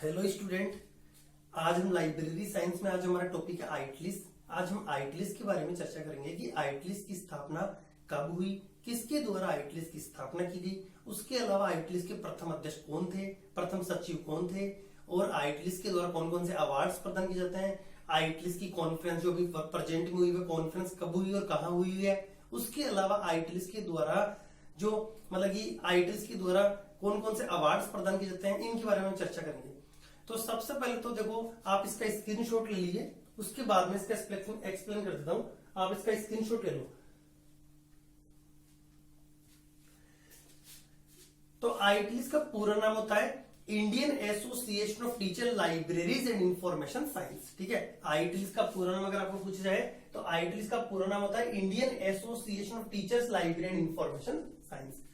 Hello student. आज हम library science में आज हमारा टॉपिक है आईटीलीस। आज हम आईटीलीस के बारे में चर्चा करेंगे कि आईटीलीस की स्थापना कब हुई, किसके द्वारा आईटीलीस की स्थापना की गई, उसके अलावा आईटीलीस के प्रथम अध्यक्ष कौन थे, प्रथम सचिव कौन थे और आईटीलीस के द्वारा कौन कौन से अवार्ड्स प्रदान किए जाते हैं। आईटीलीस की कॉन्फ्रेंस जो भी प्रेजेंट में हुई है कॉन्फ्रेंस कब हुई और कहाँ हुई है। उसके अलावा आईटीलीस के द्वारा जो मतलब कि आईटीलीस के द्वारा कौन कौन से अवार्ड्स प्रदान किए जाते हैं, इनके बारे में हम चर्चा करेंगे। तो सबसे पहले तो देखो, आप इसका स्क्रीनशॉट ले लीजिए, उसके बाद में इसका एक्सप्लेन कर देता हूं। आप इसका स्क्रीनशॉट ले लो। तो आईटीलीस का पूरा नाम होता है Indian association of teacher libraries and information science. ठीक है, आईटीलीस का पूरा नाम अगर आपको पूछा जाए तो आईटीलीस का पूरा नाम होता है Indian association of teachers library and information science.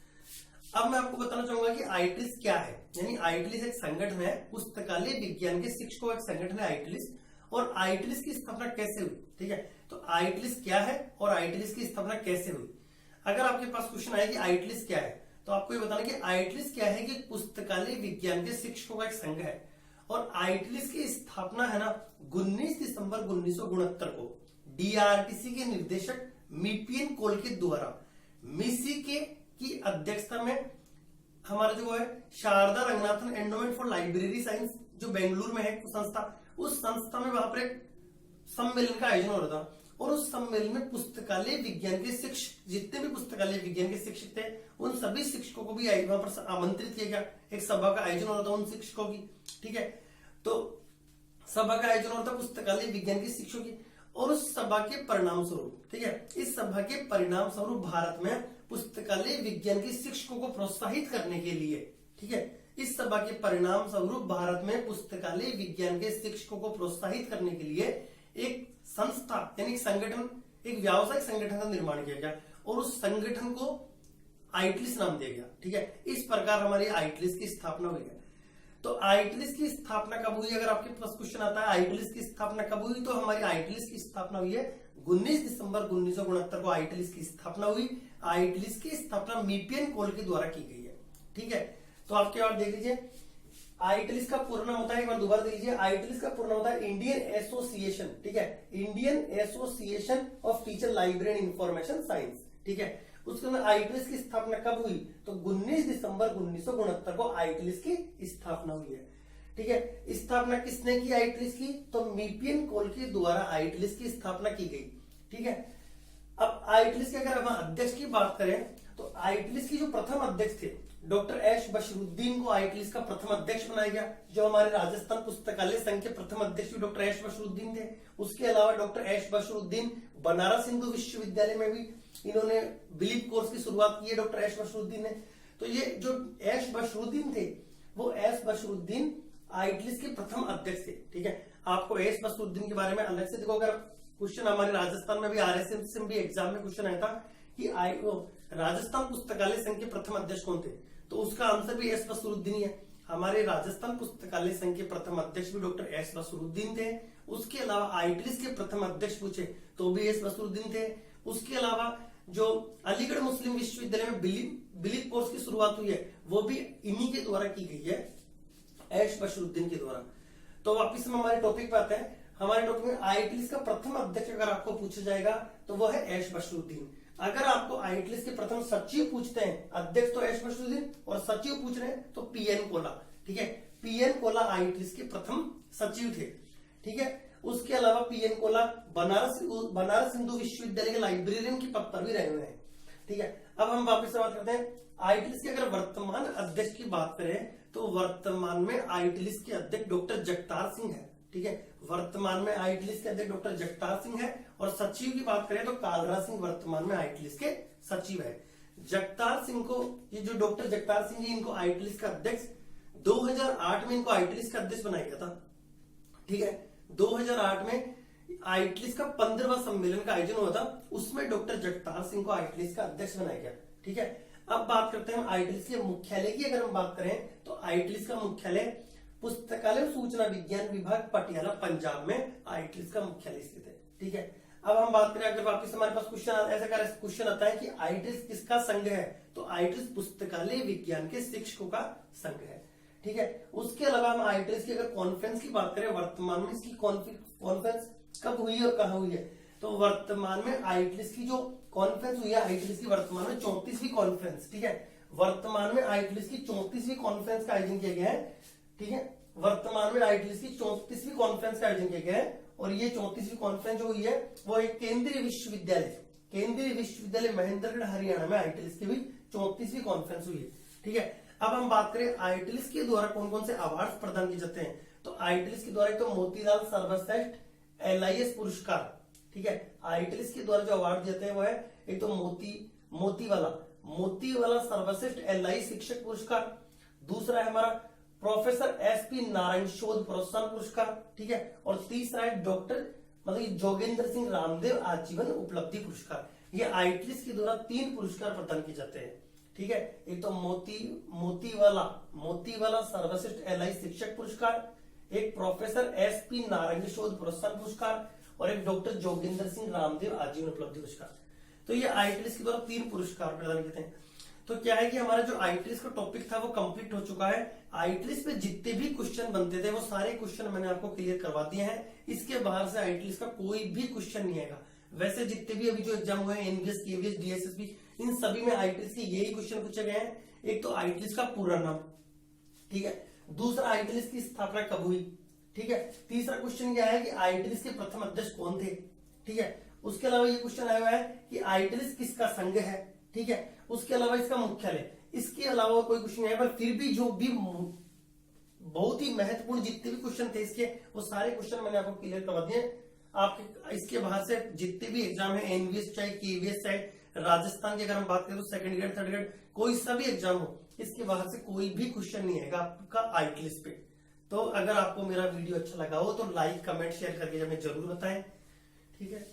अब मैं आपको बताना चाहूंगा कि आईटीलीस क्या है। यानी आईटीलीस एक संगठन है, पुस्तकालय विज्ञान के शिक्षकों का एक संगठन है आईटीलीस। और आईटीलीस की स्थापना कैसे हुई, ठीक है। तो आईटीलीस क्या है और आईटीलीस की स्थापना कैसे हुई। अगर आपके पास क्वेश्चन आया कि आईटीलीस क्या है, तो आपको ये बताना कि आईटीलीस क्या है कि पुस्तकालय विज्ञान के शिक्षकों का एक संघ है। और आईटीलीस की स्थापना है ना 19 दिसंबर 1969 को डीआरटीसी के निर्देशक मिपियन कोल के द्वारा मिसी के की अध्यक्षता में हमारा जो है Sharada Ranganathan endowment for library science जो बेंगलुरु में है संस्था, उस संस्था में वहां पर एक सम्मेलन का आयोजन हो रहा था। और उस सम्मेलन में पुस्तकालय विज्ञान के शिक्षक, जितने भी पुस्तकालय विज्ञान के शिक्षक थे, उन सभी शिक्षकों को भी वहां पर आमंत्रित किया गया। एक सभा का आयोजन हो रहा था उन शिक्षकों की। ठीक है, तो सभा का आयोजन हो रहा था पुस्तकालय विज्ञान के शिक्षकों की। और उस सभा के परिणाम स्वरूप, ठीक है, इस सभा के परिणाम स्वरूप भारत में पुस्तकालय विज्ञान के शिक्षकों को प्रोत्साहित करने के लिए, ठीक है, इस सभा के परिणाम स्वरूप भारत में पुस्तकालय विज्ञान के शिक्षकों को प्रोत्साहित करने के लिए एक संस्था यानी एक संगठन, एक व्यावसायिक संगठन का निर्माण किया गया और उस संगठन को आईटीलीस नाम दिया गया। ठीक है, इस प्रकार हमारी आईटीलीस की स्थापना हुई है। तो आईटीलीस की स्थापना कब हुई, अगर आपके पास क्वेश्चन आता है आईटीलीस की स्थापना कब हुई, तो हमारी आईटीलीस की स्थापना हुई है 19 दिसंबर 1969 को आईटीलीस की स्थापना हुई। आईटीलीस की स्थापना मिपियन कोल के द्वारा की गई है। ठीक है, तो आपके और देख लीजिए आईटीलीस का पूरा नाम होता है, एक बार दोबारा देख लीजिए, आईटीलीस का पूरा नाम होता है इंडियन एसोसिएशन, ठीक है, Indian association of teacher library and information science. ठीक है, उसके अंदर आईटीलीस की स्थापना कब हुई, तो 19 दिसंबर 1969 को आईटीलीस की स्थापना हुई है। ठीक है, स्थापना किसने की आईटीलीस की, तो मिपियन कोल के द्वारा आईटीलीस की स्थापना की गई। ठीक है, अब आईटीलीस के अगर हम अध्यक्ष की बात करें तो आईटीलीस की जो प्रथम अध्यक्ष थे डॉक्टर एस बशरुद्दीन को आईटीलीस का प्रथम अध्यक्ष बनाया गया। जो हमारे राजस्थान पुस्तकालय संघ के प्रथम अध्यक्ष भी डॉक्टर एस बशरुद्दीन थे। उसके अलावा डॉक्टर एस बशरुद्दीन बनारस हिंदू विश्वविद्यालय में भी इन्होंने बिलीव कोर्स की शुरुआत की है डॉक्टर एस बशरुद्दीन ने। तो ये जो एस बशरुद्दीन थे वो एस बशरुद्दीन आईटीलीस के प्रथम अध्यक्ष थे। ठीक है, आपको एस बशरुद्दीन के बारे में अलग से देखो, अगर क्वेश्चन हमारे राजस्थान में भी आरएसएम से भी एग्जाम में क्वेश्चन आया था कि राजस्थान पुस्तकालय संघ के प्रथम अध्यक्ष कौन थे, तो उसका आंसर भी एस बशरुद्दीन ही है। हमारे राजस्थान पुस्तकालय संघ के प्रथम अध्यक्ष भी डॉक्टर एस बशरुद्दीन थे। उसके अलावा आईटीलीस के प्रथम अध्यक्ष पूछे तो भी एस बशरुद्दीन थे। उसके अलावा जो अलीगढ़ मुस्लिम विश्वविद्यालय में बिलीव कोर्स की शुरुआत हुई है वो भी इन्हीं के द्वारा की गई है, एस बशरुद्दीन के द्वारा। तो वापिस हम हमारे टॉपिक पे आते हैं। हमारे टॉपिक में आईटीलीस का प्रथम अध्यक्ष अगर आपको पूछा जाएगा तो वो है एस बशरुद्दीन। अगर आपको आईटीलीस के प्रथम सचिव पूछते हैं, अध्यक्ष तो एस बशरुद्दीन और सचिव पूछ रहे हैं तो पीएन कोला। ठीक है, पीएन कोला आईटीलीस के प्रथम सचिव थे। ठीक है, उसके अलावा पीएन कोला बनारस हिंदू विश्वविद्यालय के लाइब्रेरियन के पद पर भी रहे हुए हैं। ठीक है, अब हम वापस से बात करते हैं आईटीलीस के अगर वर्तमान अध्यक्ष की बात करें तो वर्तमान में आईटीलीस के अध्यक्ष डॉक्टर जगतार सिंह है। ठीक है, वर्तमान में आईटीलीस के अध्यक्ष डॉक्टर जगतार सिंह है। और सचिव की बात करें तो कालरा सिंह वर्तमान में आईटीलीस के सचिव है। जगतार सिंह को, ये जो डॉक्टर जगतार सिंह जी, इनको आईटीलीस का अध्यक्ष 2008 में इनको आईटीलीस का अध्यक्ष बनाया गया था। ठीक है, 2008 में आईटीलीस का 15वां सम्मेलन का आयोजन हुआ था, उसमें डॉक्टर जगतार सिंह को आईटीलीस का अध्यक्ष बनाया गया। ठीक है, अब बात करते हैं आईटीलीस के मुख्यालय की। अगर हम बात करें तो आईटीलीस का मुख्यालय पुस्तकालय सूचना विज्ञान विभाग पटियाला पंजाब में आईटीलीस का मुख्यालय स्थित है। ठीक है, अब हम बात करें, अगर वापस हमारे पास क्वेश्चन आता है कि आईटीलीस किसका संघ है, तो आईटीलीस पुस्तकालय विज्ञान के शिक्षकों का संघ है। ठीक है। उसके अलावा हम आईटीएस की अगर कॉन्फ्रेंस की बात करें वर्तमान में, इसकी कॉन्फ्रेंस कब हुई है और कहाँ हुई है, तो वर्तमान में आईटीएस की जो कॉन्फ्रेंस हुई है, आईटीएस की वर्तमान में 34वीं कॉन्फ्रेंस, ठीक है। वर्तमान में आईटीएस की 34वीं कॉन्फ्रेंस का आयोजन किया गया है, ठीक है। वर्तमान में आईटीएस की 34वीं कॉन्फ्रेंस का आयोजन किया गया है और ये 34वीं कॉन्फ्रेंस जो हुई है वो एक केंद्रीय विश्वविद्यालय महेंद्रगढ़ हरियाणा में आईटीएस की भी 34वीं कॉन्फ्रेंस हुई है, ठीक है। अब हम बात करें आईटीएस के द्वारा कौन कौन से अवार्ड प्रदान किए जाते हैं, तो आईटीएस के द्वारा तो मोतीलाल सर्वश्रेष्ठ एलआईएस पुरस्कार, ठीक है। आईटीएस के द्वारा जो अवार्ड देते हैं वो है एक तो मोतीवाला सर्वश्रेष्ठ एलआई शिक्षक पुरस्कार, दूसरा है हमारा प्रोफेसर एसपी नारायण शोध प्रोत्साहन पुरस्कार, ठीक है। और तीसरा है डॉक्टर मतलब जोगेंद्र सिंह रामदेव आजीवन उपलब्धि पुरस्कार। ये आईटीएस के द्वारा 3 पुरस्कार प्रदान किए जाते हैं, ठीक है। एक तो मोतीवाला सर्वश्रेष्ठ एलआई शिक्षक पुरस्कार, एक प्रोफेसर एसपी नारायण शोध प्रोत्साहन पुरस्कार और एक डॉक्टर जोगेंद्र सिंह रामदेव आजीवन उपलब्धि पुरस्कार। तो ये आईटीएस के द्वारा 3 पुरस्कार प्रदान किए थे। तो क्या है कि हमारा जो आईटीएस का टॉपिक था वो कंप्लीट हो चुका है। आईटीएस पे जितने भी क्वेश्चन बनते थे वो सारे क्वेश्चन मैंने आपको क्लियर करवा दिए हैं। इसके बाहर से आईटीएस का कोई भी क्वेश्चन नहीं आएगा। वैसे जितने भी अभी जो एग्जाम हुए हैं एनवीएस, केवीएस, डीएसएसबी, इन सभी में आईटीएस के यही क्वेश्चन पूछे गए हैं। एक तो आईटीएस का पूरा नाम, ठीक है। दूसरा आईटीएस की स्थापना कब हुई, ठीक है। तीसरा क्वेश्चन क्या है कि आईटीएस के प्रथम अध्यक्ष कौन थे, ठीक है। उसके अलावा ये क्वेश्चन आया हुआ है कि आईटीएस किसका संघ है, ठीक है। उसके अलावा इसका मुख्यालय, इसके अलावा कोई क्वेश्चन नहीं है, पर फिर भी जो भी बहुत ही महत्वपूर्ण जितने भी क्वेश्चन थे इसके वो सारे क्वेश्चन मैंने आपको क्लियर करवा दिए। आपके इसके बाहर से जितने भी एग्जाम है एनवीएस चाहे केवीएस चाहे राजस्थान की अगर हम बात करें तो सेकंड ग्रेड थर्ड ग्रेड कोई सा भी एग्जाम हो, इसके बाहर से कोई भी क्वेश्चन नहीं आएगा आपका आईटीएस पे। तो अगर आपको मेरा वीडियो अच्छा लगा हो तो लाइक कमेंट शेयर करके हमें जरूर बताएं, ठीक है।